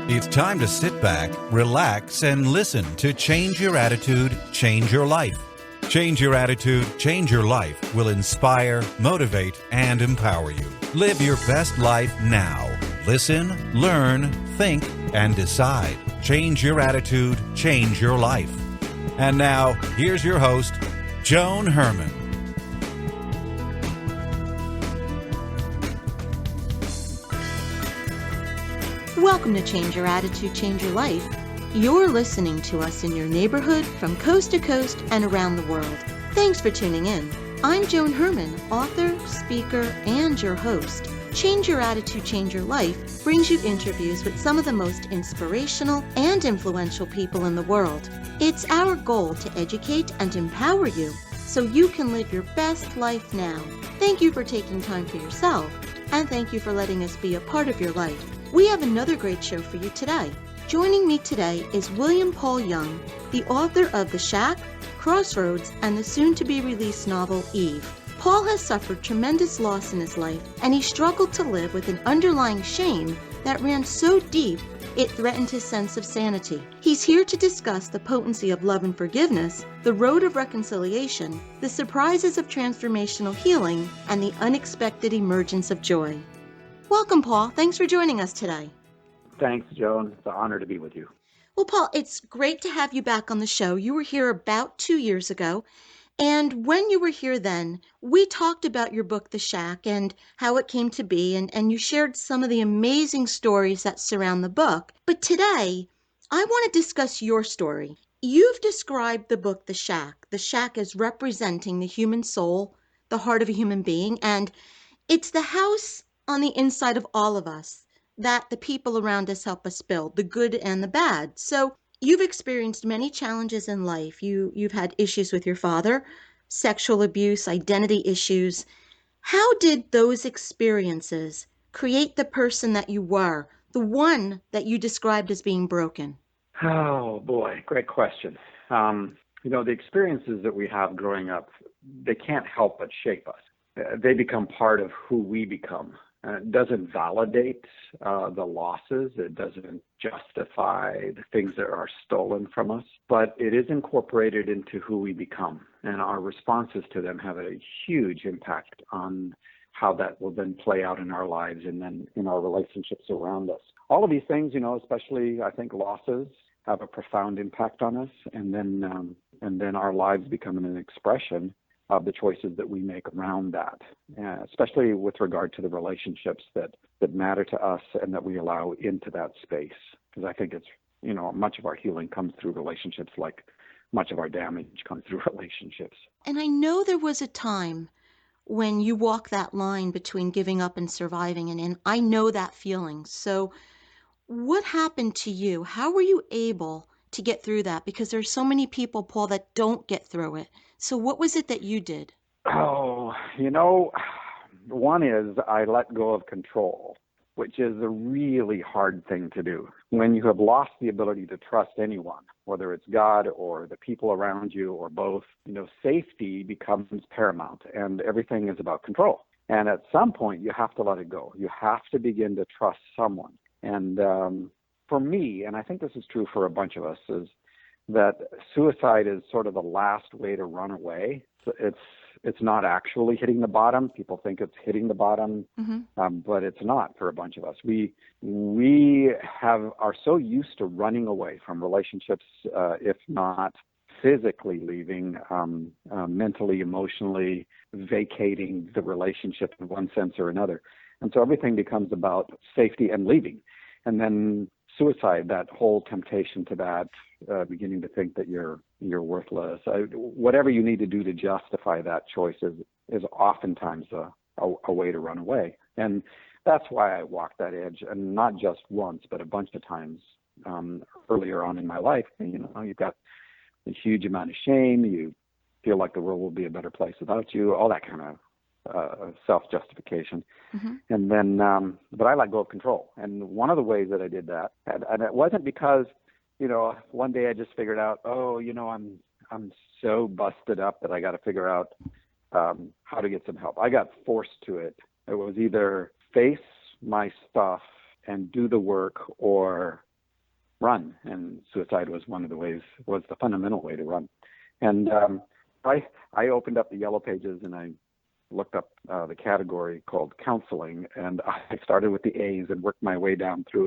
It's time to sit back, relax, and listen to Change Your Attitude, Change Your Life. Change Your Attitude, Change Your Life will inspire, motivate, and empower you. Live your best life now. Listen, learn, think, and decide. Change your attitude, change your life. And now, here's your host, Joan Herman. Welcome to Change Your Attitude, Change Your Life. You're listening to us in your neighborhood from coast to coast and around the world. Thanks for tuning in. I'm Joan Herman, author, speaker, and your host. Change Your Attitude, Change Your Life brings you interviews with some of the most inspirational and influential people in the world. It's our goal to educate and empower you so you can live your best life now. Thank you for taking time for yourself, and thank you for letting us be a part of your life. We have another great show for you today. Joining me today is William Paul Young, the author of The Shack, Crossroads, and the soon-to-be-released novel Eve. Paul has suffered tremendous loss in his life, and he struggled to live with an underlying shame that ran so deep it threatened his sense of sanity. He's here to discuss the potency of love and forgiveness, the road of reconciliation, the surprises of transformational healing, and the unexpected emergence of joy. Welcome, Paul. Thanks for joining us today. Thanks, Joan. It's an honor to be with you. Well, Paul, it's great to have you back on the show. You were here about 2 years ago, and when you were here then, we talked about your book, The Shack, and how it came to be, and you shared some of the amazing stories that surround the book. But today, I want to discuss your story. You've described the book, The Shack as representing the human soul, the heart of a human being, and it's the house on the inside of all of us that the people around us help us build, the good and the bad. So you've experienced many challenges in life. You've had issues with your father, sexual abuse, identity issues. How did those experiences create the person that you were, the one that you described as being broken? Oh, boy. Great question. The experiences that we have growing up, they can't help but shape us. They become part of who we become. It doesn't validate the losses. It doesn't justify the things that are stolen from us, but it is incorporated into who we become. And our responses to them have a huge impact on how that will then play out in our lives and then in our relationships around us. All of these things, especially I think losses, have a profound impact on us. And then our lives become an expression of the choices that we make around that, especially with regard to the relationships that matter to us and that we allow into that space. Because I think it's, much of our healing comes through relationships, like much of our damage comes through relationships. And I know there was a time when you walked that line between giving up and surviving, and I know that feeling. So what happened to you? How were you able to get through that? Because there's so many people, Paul, that don't get through it. So what was it that you did? Oh, one is I let go of control, which is a really hard thing to do. When you have lost the ability to trust anyone, whether it's God or the people around you or both, safety becomes paramount and everything is about control. And at some point, you have to let it go. You have to begin to trust someone. And for me, and I think this is true for a bunch of us, is that suicide is sort of the last way to run away. It's not actually hitting the bottom. People think it's hitting the bottom, but it's not for a bunch of us. We are so used to running away from relationships, if not physically leaving, mentally, emotionally, vacating the relationship in one sense or another. And so everything becomes about safety and leaving. And then suicide, that whole temptation to that, beginning to think that you're worthless. Whatever you need to do to justify that choice is oftentimes a way to run away. And that's why I walked that edge, and not just once, but a bunch of times earlier on in my life. You've got a huge amount of shame. You feel like the world will be a better place without you, all that kind of self-justification. And then, but I let go of control. And one of the ways that I did that, and it wasn't because, one day I just figured out, I'm so busted up that I got to figure out how to get some help. I got forced to it. It was either face my stuff and do the work or run, and suicide was the fundamental way to run. And I opened up the Yellow Pages and I looked up the category called counseling, and I started with the A's and worked my way down through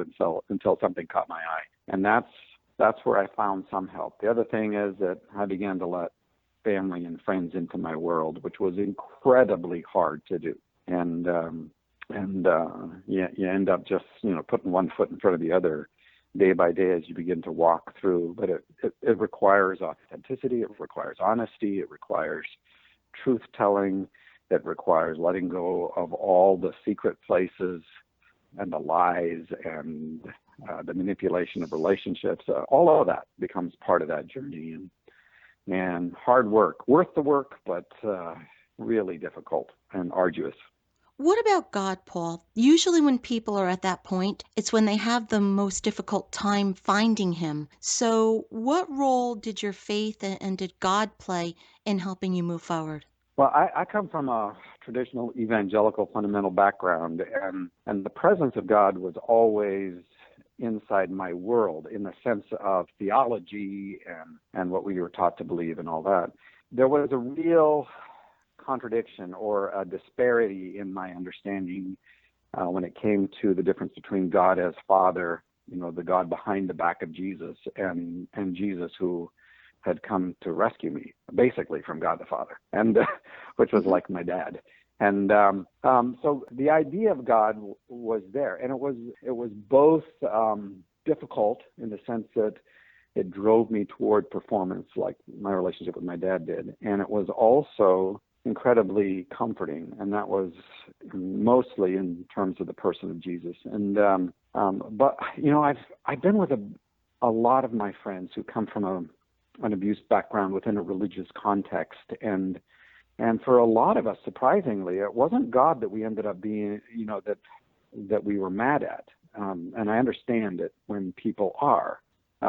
until something caught my eye. And that's where I found some help. The other thing is that I began to let family and friends into my world, which was incredibly hard to do. And you end up just putting one foot in front of the other day by day as you begin to walk through. But it requires authenticity, it requires honesty, it requires truth telling, it requires letting go of all the secret places and the lies and the manipulation of relationships. All of that becomes part of that journey, and hard work, worth the work, but really difficult and arduous. What about God, Paul? Usually when people are at that point, it's when they have the most difficult time finding him. So what role did your faith and did God play in helping you move forward? Well, I come from a traditional evangelical fundamental background, and the presence of God was always inside my world in the sense of theology and what we were taught to believe and all that. There was a real contradiction or a disparity in my understanding when it came to the difference between God as Father, the God behind the back of Jesus, and Jesus who had come to rescue me, basically from God the Father, and which was like my dad. And so the idea of God was there, and it was both difficult in the sense that it drove me toward performance, like my relationship with my dad did, and it was also incredibly comforting, and that was mostly in terms of the person of Jesus. And but I've been with a lot of my friends who come from an abused background within a religious context, and for a lot of us, surprisingly, it wasn't God that we ended up being, that we were mad at. And I understand it when people are,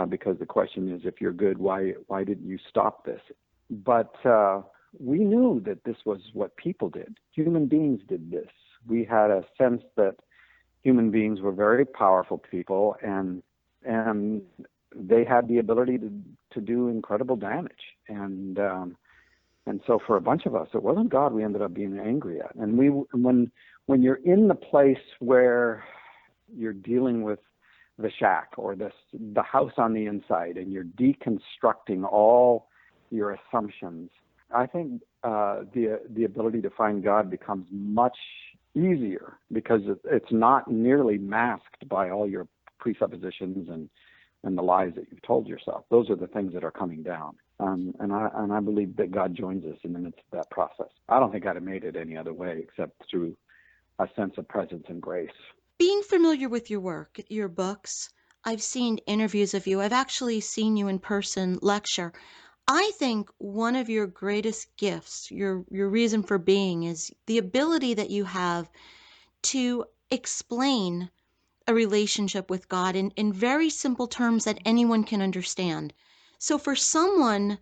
because the question is, if you're good, why didn't you stop this? But we knew that this was what people did. Human beings did this. We had a sense that human beings were very powerful people, and they had the ability to do incredible damage. And so for a bunch of us, it wasn't God we ended up being angry at. And when you're in the place where you're dealing with the shack or the house on the inside, and you're deconstructing all your assumptions, I think the ability to find God becomes much easier because it's not nearly masked by all your presuppositions and the lies that you've told yourself. Those are the things that are coming down. And I believe that God joins us in the midst of that process. I don't think I'd have made it any other way except through a sense of presence and grace. Being familiar with your work, your books, I've seen interviews of you. I've actually seen you in person lecture. I think one of your greatest gifts, your reason for being, is the ability that you have to explain a relationship with God in very simple terms that anyone can understand. So for someone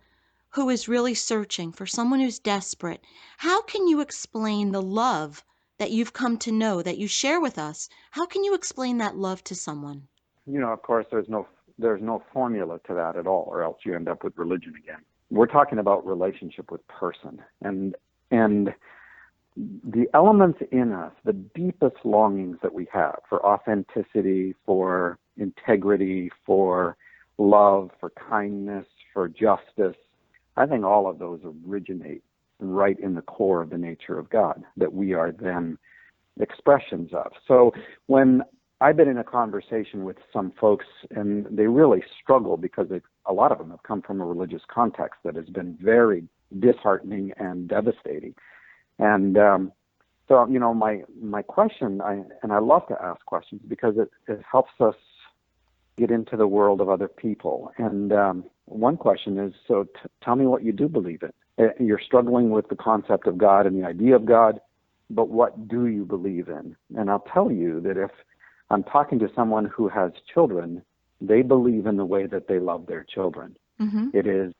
who is really searching, for someone who's desperate, how can you explain the love that you've come to know, that you share with us? How can you explain that love to someone? Of course, there's no formula to that at all, or else you end up with religion again. We're talking about relationship with person, and the elements in us, the deepest longings that we have for authenticity, for integrity, for love, for kindness, for justice, I think all of those originate right in the core of the nature of God that we are then expressions of. So when I've been in a conversation with some folks, and they really struggle because a lot of them have come from a religious context that has been very disheartening and devastating. And so, my question, I love to ask questions because it helps us get into the world of other people. And one question is, so tell me what you do believe in. You're struggling with the concept of God and the idea of God, but what do you believe in? And I'll tell you that if I'm talking to someone who has children, they believe in the way that they love their children. Mm-hmm. It is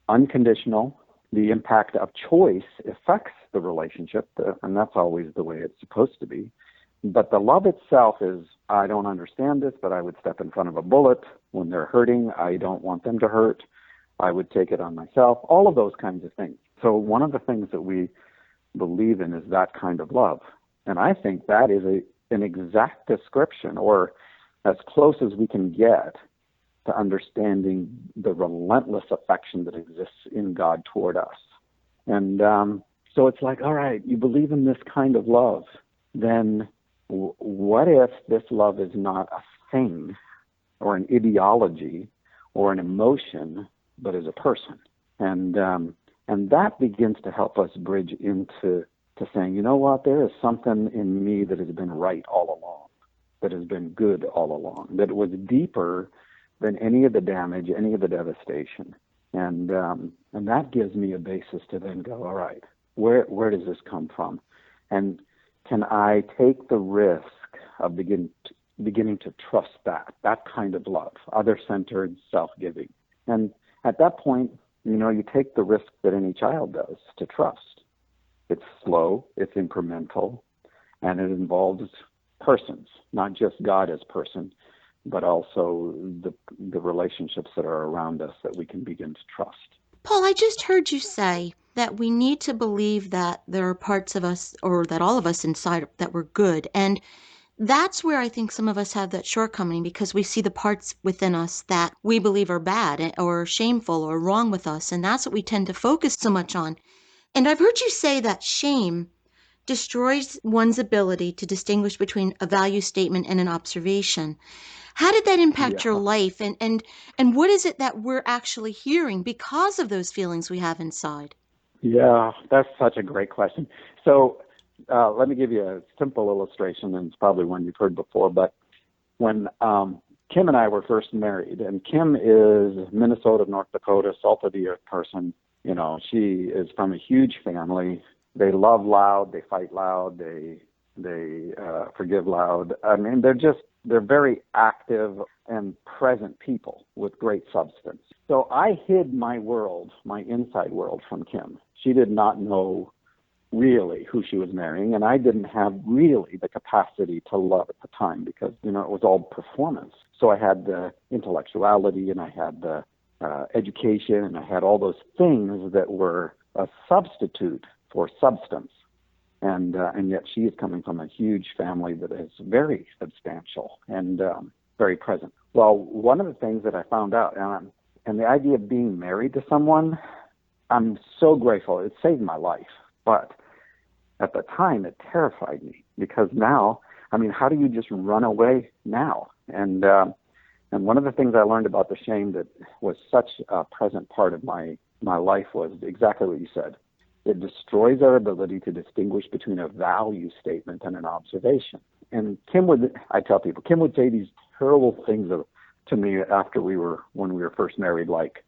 unconditional. The impact of choice affects the relationship, and that's always the way it's supposed to be. But the love itself is, I don't understand this, but I would step in front of a bullet when they're hurting. I don't want them to hurt. I would take it on myself. All of those kinds of things. So one of the things that we believe in is that kind of love. And I think that is an exact description, or as close as we can get to understanding the relentless affection that exists in God toward us. And so it's like, all right, you believe in this kind of love, then what if this love is not a thing or an ideology or an emotion, but is a person? And that begins to help us bridge into saying, you know what, there is something in me that has been right all along, that has been good all along, that was deeper than any of the damage, any of the devastation. And that gives me a basis to then go, all right, where does this come from? And can I take the risk of beginning to trust that kind of love, other-centered, self-giving? And at that point, you take the risk that any child does to trust. It's slow, it's incremental, and it involves persons, not just God as person, but also the relationships that are around us that we can begin to trust. Paul, I just heard you say that we need to believe that there are parts of us, or that all of us inside, that we're good. And that's where I think some of us have that shortcoming, because we see the parts within us that we believe are bad or shameful or wrong with us. And that's what we tend to focus so much on. And I've heard you say that shame destroys one's ability to distinguish between a value statement and an observation. How did that impact your life? And what is it that we're actually hearing because of those feelings we have inside? Yeah, that's such a great question. So let me give you a simple illustration, and it's probably one you've heard before. But when Kim and I were first married, and Kim is Minnesota, North Dakota, salt of the earth person. She is from a huge family. They love loud, they fight loud, they forgive loud. I mean, they're very active and present people with great substance. So I hid my world, my inside world, from Kim. She did not know really who she was marrying, and I didn't have really the capacity to love at the time because, it was all performance. So I had the intellectuality, and I had the education, and I had all those things that were a substitute for substance. And yet she is coming from a huge family that is very substantial and very present. Well, one of the things that I found out, and the idea of being married to someone, I'm so grateful. It saved my life. But at the time, it terrified me because now, how do you just run away now? And one of the things I learned about the shame that was such a present part of my life was exactly what you said. It destroys our ability to distinguish between a value statement and an observation. And I tell people, Kim would say these terrible things to me when we were first married, like,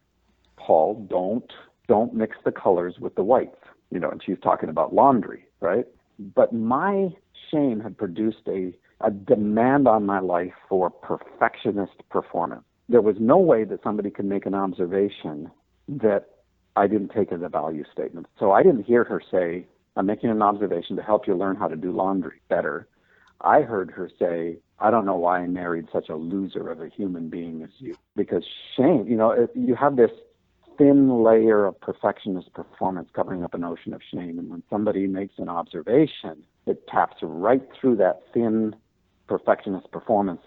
Paul, don't mix the colors with the whites. And she's talking about laundry, right? But my shame had produced a demand on my life for perfectionist performance. There was no way that somebody could make an observation that I didn't take as a value statement. So I didn't hear her say, I'm making an observation to help you learn how to do laundry better. I heard her say, I don't know why I married such a loser of a human being as you. Because shame, you have this thin layer of perfectionist performance covering up an ocean of shame. And when somebody makes an observation, it taps right through that thin perfectionist performance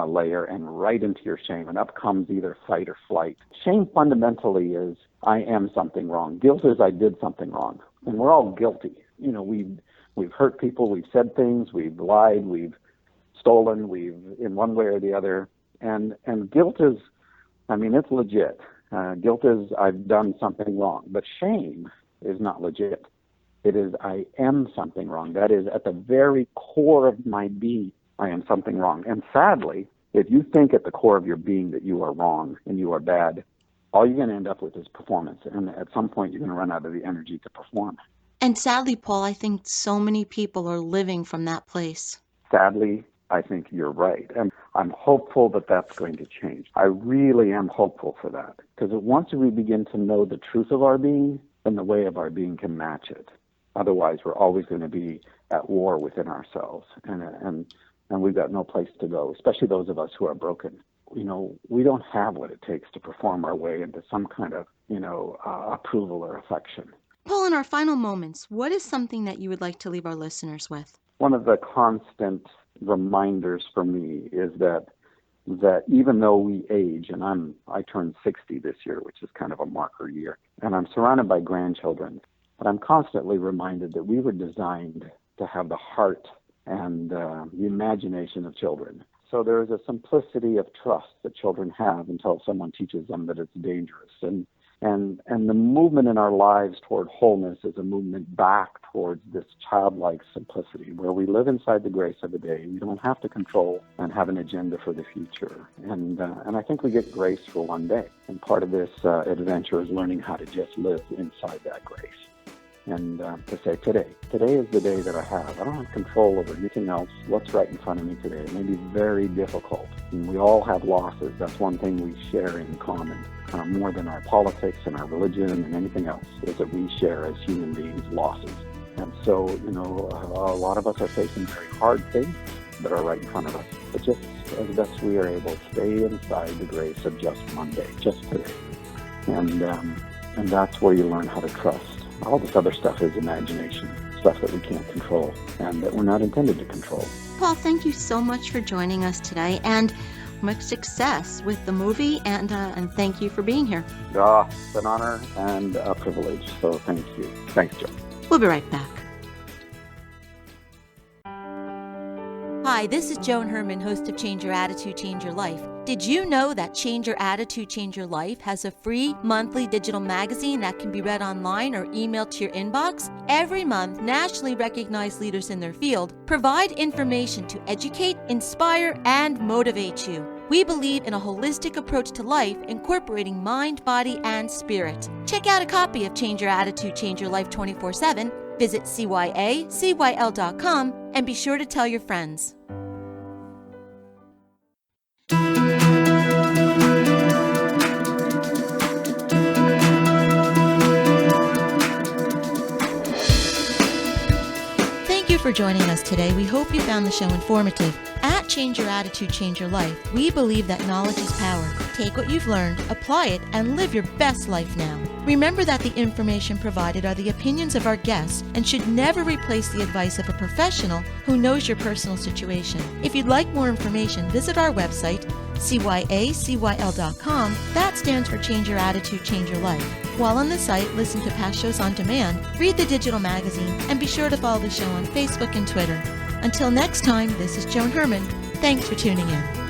layer and right into your shame. And up comes either fight or flight. Shame fundamentally is, I am something wrong. Guilt is, I did something wrong. And we're all guilty. We've hurt people, we've said things, we've lied, we've stolen, we've in one way or the other. And guilt is, it's legit. Guilt is, I've done something wrong. But shame is not legit. It is, I am something wrong. That is, at the very core of my being, I am something wrong. And sadly, if you think at the core of your being that you are wrong and you are bad, all you're going to end up with is performance. And at some point, you're going to run out of the energy to perform. And sadly, Paul, I think so many people are living from that place. Sadly, I think you're right. And I'm hopeful that that's going to change. I really am hopeful for that. Because once we begin to know the truth of our being, then the way of our being can match it. Otherwise, we're always going to be at war within ourselves, and we've got no place to go, especially those of us who are broken. We don't have what it takes to perform our way into some kind of, approval or affection. Paul, in our final moments, what is something that you would like to leave our listeners with? One of the constant reminders for me is that even though we age, and I turned 60 this year, which is kind of a marker year, and I'm surrounded by grandchildren, but I'm constantly reminded that we were designed to have the heart and the imagination of children. So there is a simplicity of trust that children have until someone teaches them that it's dangerous. And the movement in our lives toward wholeness is a movement back towards this childlike simplicity where we live inside the grace of the day. We don't have to control and have an agenda for the future. And I think we get grace for one day. And part of this adventure is learning how to just live inside that grace. And to say, today is the day that I have. I don't have control over anything else. What's right in front of me today? It may be very difficult. And we all have losses. That's one thing we share in common, more than our politics and our religion and anything else, is that we share as human beings losses. And so, a lot of us are facing very hard things that are right in front of us. But just as best we are able, stay inside the grace of just one day, just today. And that's where you learn how to trust. All this other stuff is imagination, stuff that we can't control and that we're not intended to control. Paul, thank you so much for joining us today, and much success with the movie, and thank you for being here. It's an honor and a privilege, so thank you. Thanks, Joe. We'll be right back. Hi, this is Joan Herman, host of Change Your Attitude, Change Your Life. Did you know that Change Your Attitude, Change Your Life has a free monthly digital magazine that can be read online or emailed to your inbox? Every month, nationally recognized leaders in their field provide information to educate, inspire, and motivate you. We believe in a holistic approach to life, incorporating mind, body, and spirit. Check out a copy of Change Your Attitude, Change Your Life 24/7. Visit CYACYL.com and be sure to tell your friends. Thank you for joining us today. We hope you found the show informative. At Change Your Attitude, Change Your Life, we believe that knowledge is power. Take what you've learned, apply it, and live your best life now. Remember that the information provided are the opinions of our guests and should never replace the advice of a professional who knows your personal situation. If you'd like more information, visit our website, CYACYL.com. That stands for Change Your Attitude, Change Your Life. While on the site, listen to past shows on demand, read the digital magazine, and be sure to follow the show on Facebook and Twitter. Until next time, this is Joan Herman. Thanks for tuning in.